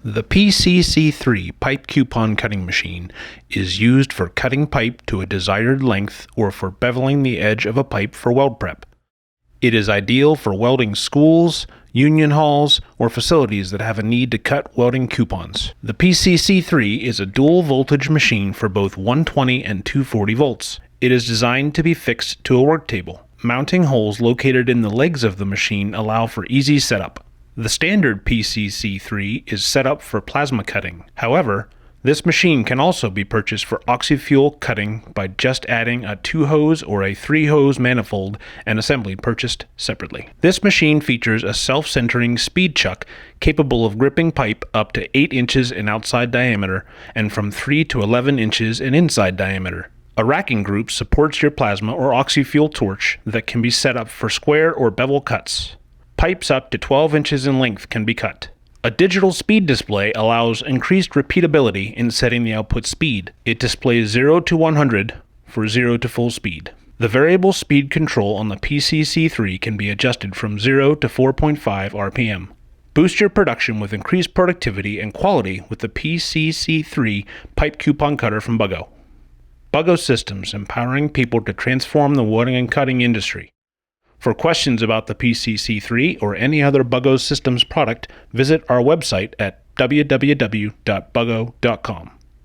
The PCC-3 pipe coupon cutting machine is used for cutting pipe to a desired length or for beveling the edge of a pipe for weld prep. It is ideal for welding schools, union halls, or facilities that have a need to cut welding coupons. The PCC-3 is a dual voltage machine for both 120 and 240 volts. It is designed to be fixed to a work table. Mounting holes located in the legs of the machine allow for easy setup. The standard PCC-3 is set up for plasma cutting. However, this machine can also be purchased for oxy-fuel cutting by just adding a 2-hose or a 3-hose manifold and assembly purchased separately. This machine features a self-centering speed chuck capable of gripping pipe up to 8 inches in outside diameter and from 3 to 11 inches in inside diameter. A racking group supports your plasma or oxy-fuel torch that can be set up for square or bevel cuts. Pipes up to 12 inches in length can be cut. A digital speed display allows increased repeatability in setting the output speed. It displays 0 to 100 for 0 to full speed. The variable speed control on the PCC-3 can be adjusted from 0 to 4.5 RPM. Boost your production with increased productivity and quality with the PCC-3 pipe coupon cutter from Buggo. Buggo Systems, empowering people to transform the welding and cutting industry. For questions about the PCC-3 or any other Buggo Systems product, visit our website at www.buggo.com.